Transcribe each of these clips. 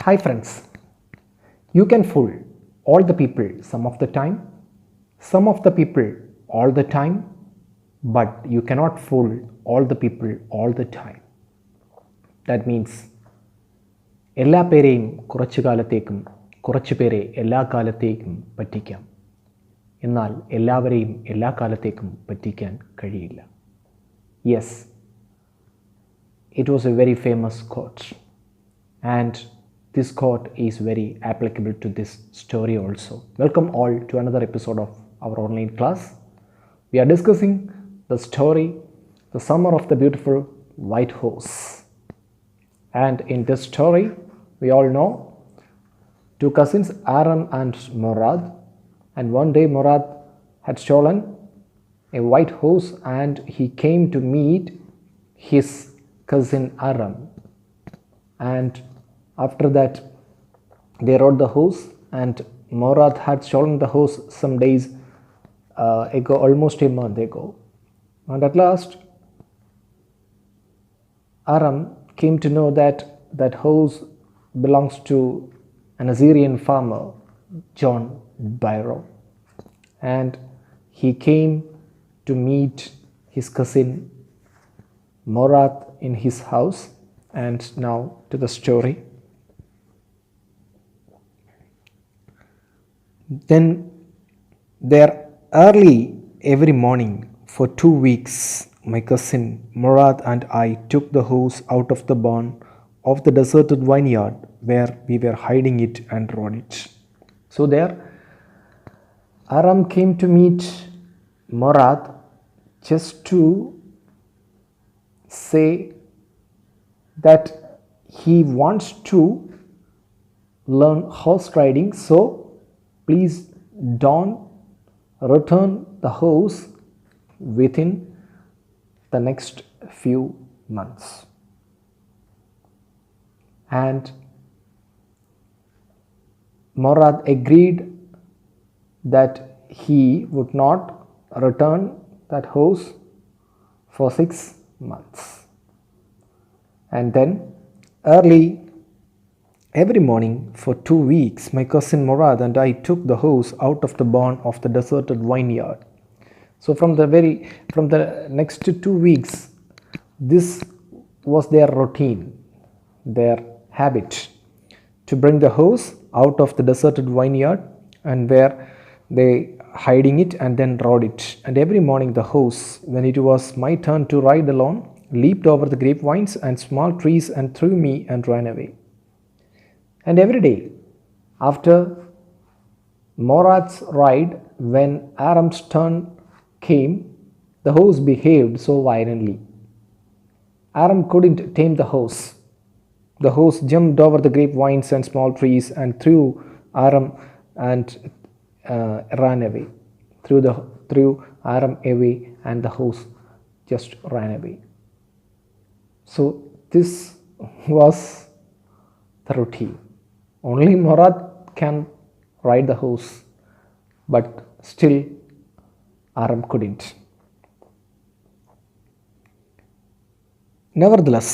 Hi friends, you can fool all the people some of the people all the time, but you cannot fool all the people all the time. That means എല്ലാ പേരെയും കുറച്ചു കാലത്തേക്കും കുറച്ചു പേരെ എല്ലാ കാലത്തേക്കും പറ്റിക്കാം, എന്നാൽ എല്ലാവരെയും എല്ലാ കാലത്തേക്കും പറ്റിക്കാൻ കഴിയില്ല. Yes, it was a very famous quote, and this quote is very applicable to this story also. Welcome all to another episode of our online class. We are discussing the story, the summer of the beautiful white horse. And in this story, we all know two cousins, Aram and Murad. And one day Murad had stolen a white horse and he came to meet his cousin Aram. And after that, they rode the horse, and Murad had stolen the horse some days ago, almost a month ago. And at last, Aram came to know that that horse belongs to an Assyrian farmer, John Byro. And he came to meet his cousin Murad in his house. And now to the story. Then there early every morning for 2 weeks, my cousin Murad and I took the horse out of the barn of the deserted vineyard where we were hiding it and rode it. So there Aram came to meet Murad just to say that he wants to learn horse riding, so please don't return the horse within the next few months. And Murad agreed that he would not return that horse for 6 months. And then early every morning for 2 weeks, my cousin Murad and I took the horse out of the barn of the deserted vineyard. So from the next 2 weeks, this was their routine, their habit, to bring the horse out of the deserted vineyard and where they hiding it and then rode it. And every morning the horse, when it was my turn to ride alone, leaped over the grapevines and small trees and threw me and ran away. And every day after Murad's ride, when Aram's turn came, the horse behaved so violently. Aram couldn't tame the horse. The horse jumped over the grapevines and small trees and threw Aram and ran away. Threw Aram away, and the horse just ran away. So this was the routine. Only Murad can ride the horse, but still Aram couldn't. Nevertheless,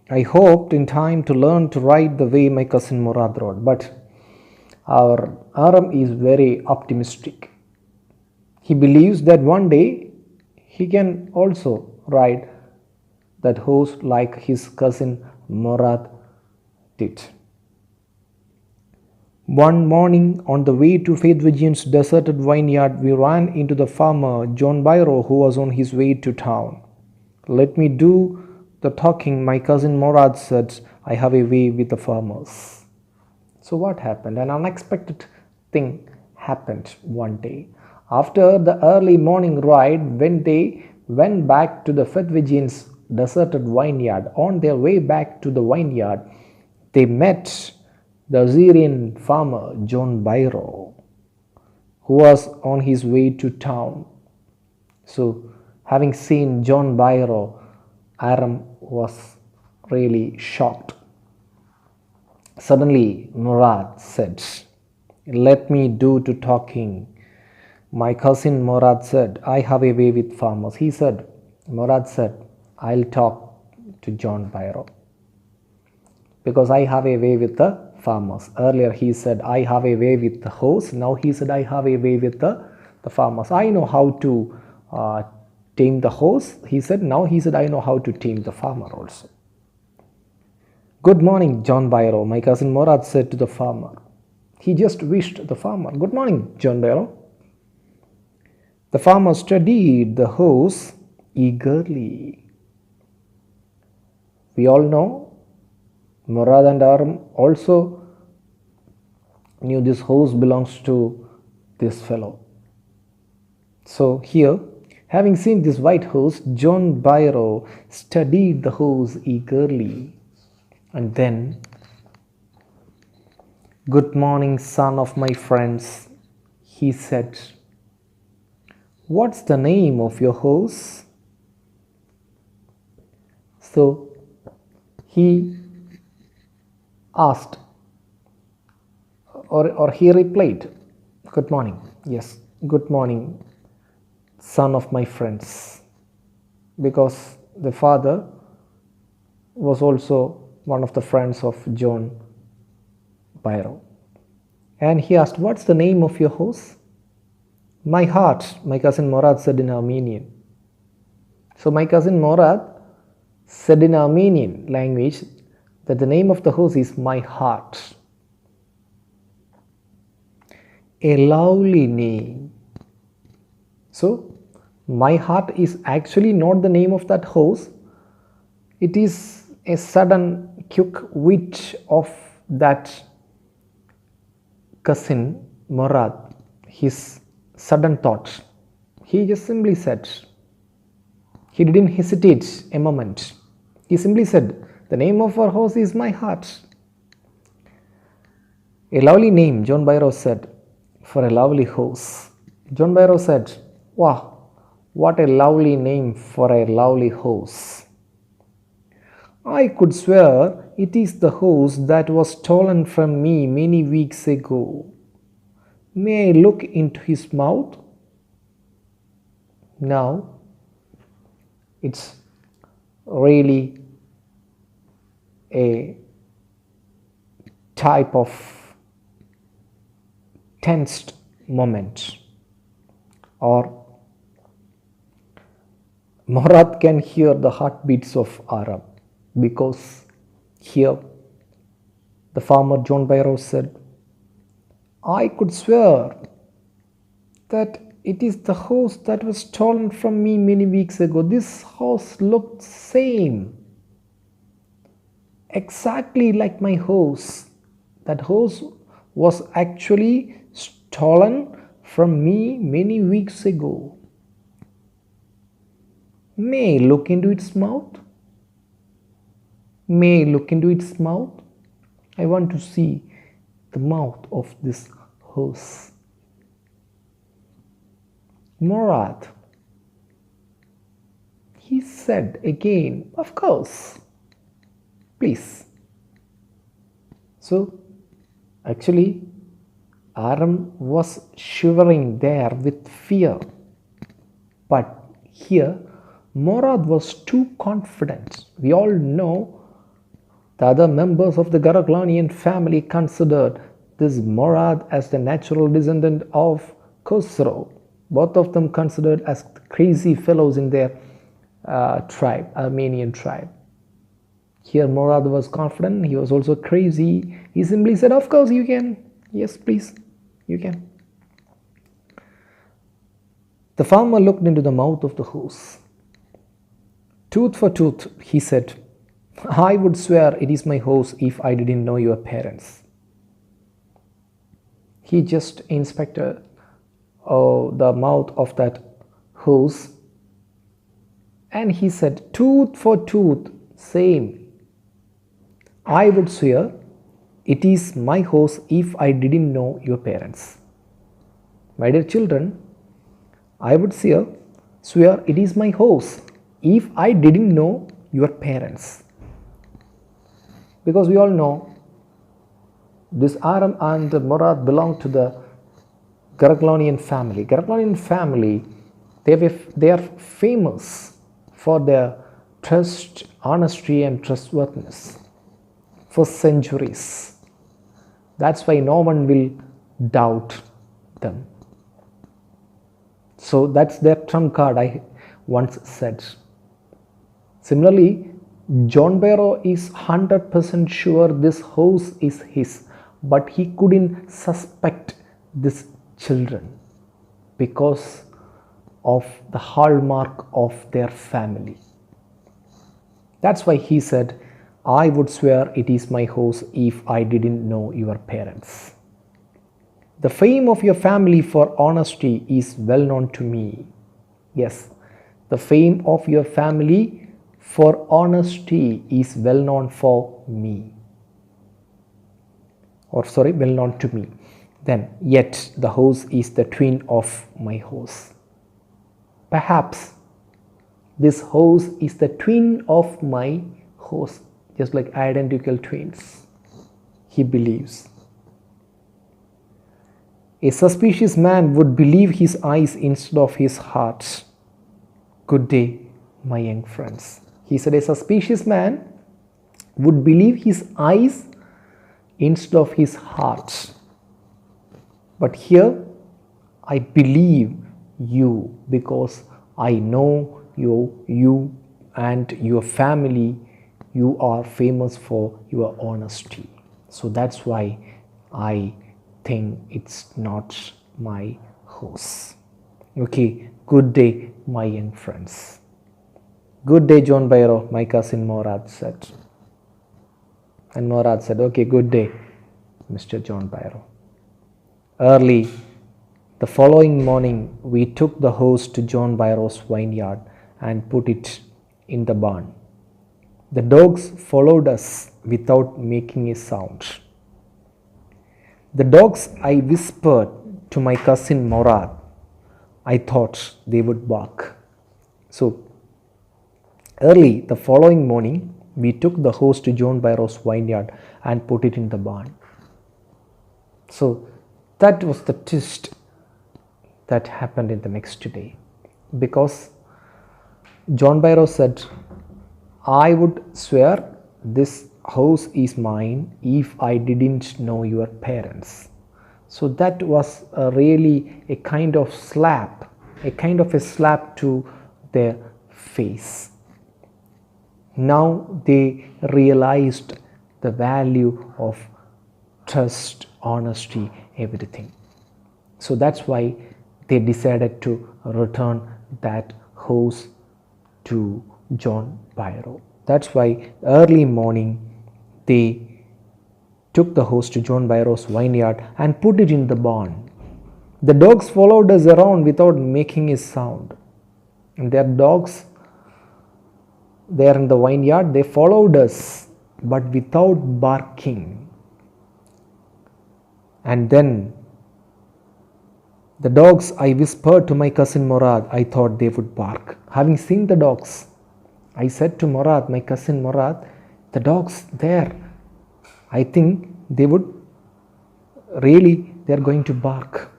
I hoped in time to learn to ride the way my cousin Murad rode, but our Aram is very optimistic. He believes that one day he can also ride that horse like his cousin Murad did. One morning on the way to Faith Vigian's deserted vineyard, we ran into the farmer John Byro, who was on his way to town. Let me do the talking, my cousin Murad said. I have a way with the farmers. So what happened? An unexpected thing happened one day. After the early morning ride, when they went back to the Faith Vigian's deserted vineyard, on their way back to the vineyard, they met the Assyrian farmer John Byro, who was on his way to town. So having seen John Byro, Aram was really shocked. Suddenly Murad said, let me do to talking. My cousin Murad said, I have a way with farmers. Murad said, I'll talk to John Byro because I have a way with the farmers. Earlier he said, I have a way with the horse. Now he said, I have a way with the farmers. I know how to tame the horse. He said, now he said, I know how to tame the farmer also. Good morning, John Byro, my cousin Morad said to the farmer. He just wished the farmer, good morning, John Byro. The farmer studied the horse eagerly. We all know Murad and Aram also knew this horse belongs to this fellow. So here, having seen this white horse, John Byro studied the horse eagerly. And then, good morning, son of my friends, he said. What's the name of your horse? So he asked, or he replied, good morning. Yes, good morning, son of my friends. Because the father was also one of the friends of John Byro. And he asked, what's the name of your horse? My heart, my cousin Morad said in Armenian. So my cousin Morad said in Armenian language that the name of the horse is my heart. A lovely name. So my heart is actually not the name of that horse. It is a sudden quick wit of that cousin Morad, his sudden thought. He just simply said, he didn't hesitate a moment. He simply said, the name of our horse is my heart. A lovely name, John Byro said, for a lovely horse. John Byro said, wow, what a lovely name for a lovely horse. I could swear it is the horse that was stolen from me many weeks ago. May I look into his mouth? Now, it's really a type of tensed moment, or Morad can hear the heartbeats of Aram, because here the farmer John Byro said, I could swear that it is the horse that was stolen from me many weeks ago. This horse looked same, exactly like my horse. That horse was actually stolen from me many weeks ago. May I look into its mouth? May I look into its mouth? I want to see the mouth of this horse. Morad, he said again, of course, please. So actually Aram was shivering there with fear, but here Morad was too confident. We all know the other members of the Garaglanian family considered this Morad as the natural descendant of Khosrow. Both of them considered as crazy fellows in their tribe, Armenian tribe. Here Morad was confident, he was also crazy. He simply said, of course you can. Yes, please, you can. The farmer looked into the mouth of the horse. Tooth for tooth, he said, I would swear it is my horse if I didn't know your parents. He just inspected the mouth of that horse, and he said, tooth for tooth, same. I would swear it is my horse if I didn't know your parents. My dear children, I would swear it is my horse if I didn't know your parents. Because we all know this Aram and Morad belong to the Garaglanian family. Garaglanian family, they are famous for their trust, honesty and trustworthiness for centuries. That's why no one will doubt them. So that's their trump card, I once said. Similarly, John Barrow is 100% sure this house is his, but he couldn't suspect these children because of the hallmark of their family. That's why he said, I would swear it is my house if I didn't know your parents. The fame of your family for honesty is well known to me. Yes, the fame of your family for honesty is well known for me. Well known to me. Then, yet the house is the twin of my house. Perhaps this house is the twin of my house, just like identical twins, he believes. A suspicious man would believe his eyes instead of his heart. Good day, my young friends. He said a suspicious man would believe his eyes instead of his heart. But here, I believe you because I know you and your family, you are famous for your honesty. So that's why I think it's not my house. Okay, good day, my young friends. Good day, John Barrow, my cousin Morad said. And Morad said, okay, good day, Mr. John Barrow. Early the following morning, we took the horse to John Barrow's vineyard and put it in the barn. The dogs followed us without making a sound. The dogs, I whispered to my cousin Morad. I thought they would bark. So, early the following morning, we took the horse to John Barrow's vineyard and put it in the barn. So, that was the twist that happened in the next day. Because John Barrow said, I would swear this house is mine if I didn't know your parents. So that was really a kind of slap to their face. Now they realized the value of trust, honesty, everything. So that's why they decided to return that house to John Barrow. That's why early morning they took the horse to John Barrow's vineyard and put it in the barn. The dogs followed us around without making a sound. And their dogs there in the vineyard, they followed us but without barking. And then the dogs, I whispered to my cousin Morad, I thought they would bark. Having seen the dogs, I said to Morad, my cousin Morad, the dogs there, I think they are going to bark.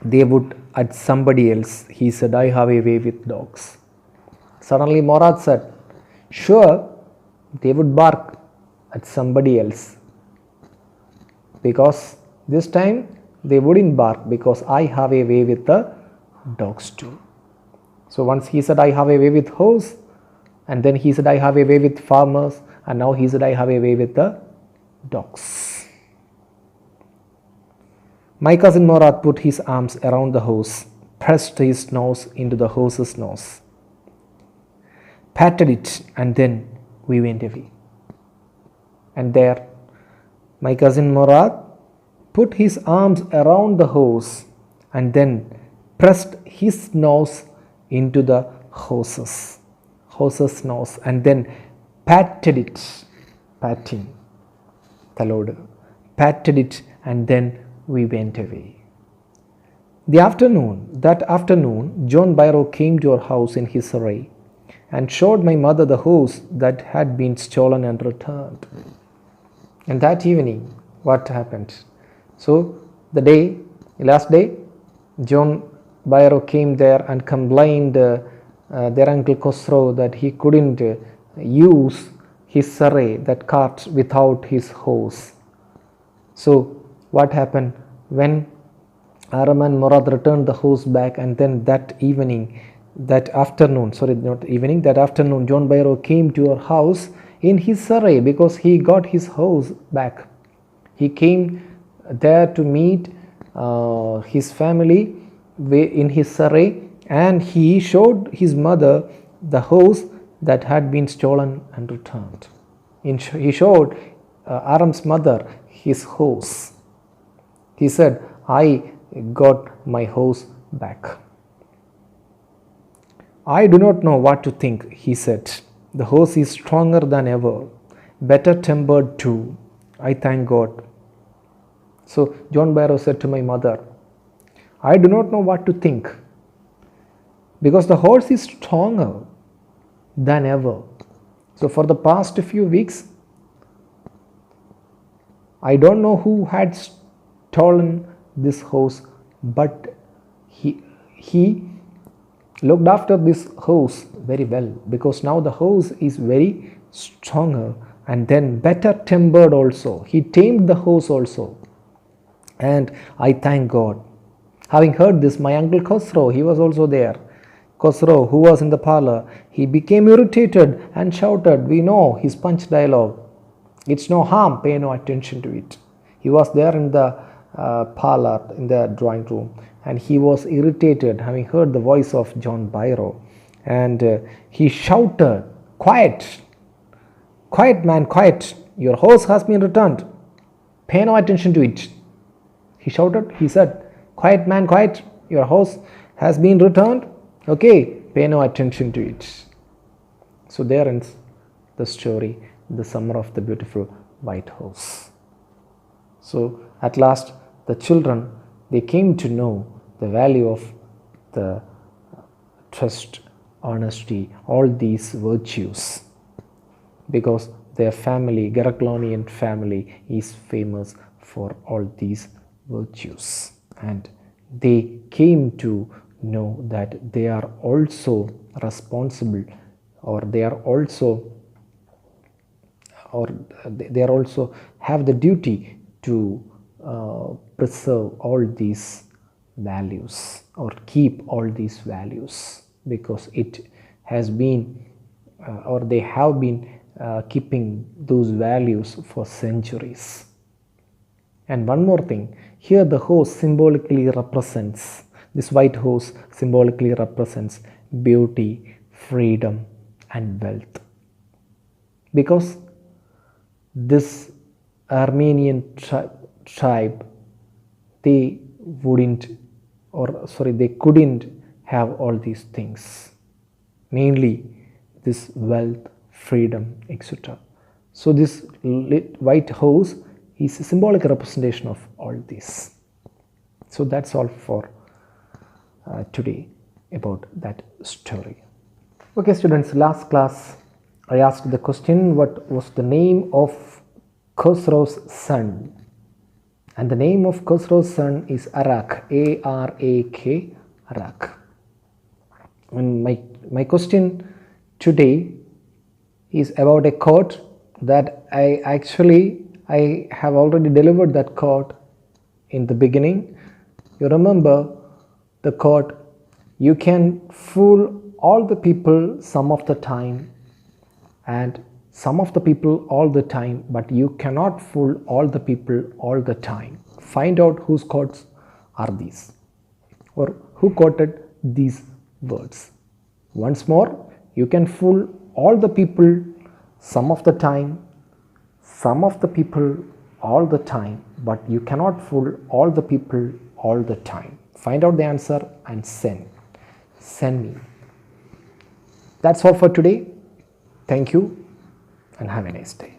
They would at somebody else. He said, I have a way with dogs. Suddenly Morad said, sure, they would bark at somebody else. Because this time they wouldn't bark because I have a way with the dogs too. So once he said I have a way with horse, and then he said I have a way with farmers, and now he said I have a way with the dogs. My cousin Morad put his arms around the horse, pressed his nose into the horse's nose, patted it, and then we went away. And there my cousin Morad put his arms around the horse and then pressed his nose into the horse's nose and then patted it, patted it, and then we went away. That afternoon, John Barrow came to our house in his array and showed my mother the horse that had been stolen and returned. And that evening, what happened? So, last day, John Barrow came there and complained their uncle Khosrow that he couldn't use his saray, that cart, without his horse. So what happened when Aram and Murad returned the horse back, and then that afternoon, John Byro came to our house in his surrey because he got his horse back. He came there to meet his family in his surrey, and he showed his mother the horse that had been stolen and returned. He showed Aram's mother his horse. He said, I got my horse back. I do not know what to think, he said. The horse is stronger than ever, better tempered too. I thank God. So John Byro said to my mother, I do not know what to think, because the horse is stronger than ever. So for the past few weeks, I don't know who had stolen this horse, but he looked after this horse very well, because now the horse is very stronger and then better tempered also. He tamed the horse also, and I thank God. Having heard this, my uncle Khosrow, he was also there. Khosrow, who was in the parlor, he became irritated and shouted, we know his punch dialogue. It's no harm, pay no attention to it. He was there in the parlor, in the drawing room, and he was irritated having heard the voice of John Byro, and he shouted, quiet, quiet man, quiet, your horse has been returned, pay no attention to it. He shouted, he said, quiet man, quiet, your horse has been returned, okay, pay no attention to it. So there ends the story, the summer of the beautiful white horse. So at last the children, they came to know the value of the trust, honesty, all these virtues, because their family, Geraklonian family, is famous for all these virtues, and they came to know that they are also responsible, or they are also have the duty to preserve all these values or keep all these values, because it has been or they have been keeping those values for centuries. And one more thing, here the horse symbolically represents, this white horse symbolically represents beauty, freedom and wealth, because this Armenian tribe, they couldn't have all these things, mainly this wealth, freedom, etc. So this white horse is a symbolic representation of all this. So that's all for today about that story. Okay students, last class I asked the question, what was the name of Khosrow's son? And the name of Khosrow's son is Arak, A-R-A-K, Arak. And my question today is about a quote that I have already delivered that quote in the beginning. You remember the quote, you can fool all the people some of the time and some of the people all the time, but you cannot fool all the people all the time. Find out whose quotes are these, or who quoted these words. Once more, you can fool all the people some of the time, some of the people all the time, but you cannot fool all the people all the time. Find out the answer and send me. That's all for today. Thank you and have a nice day.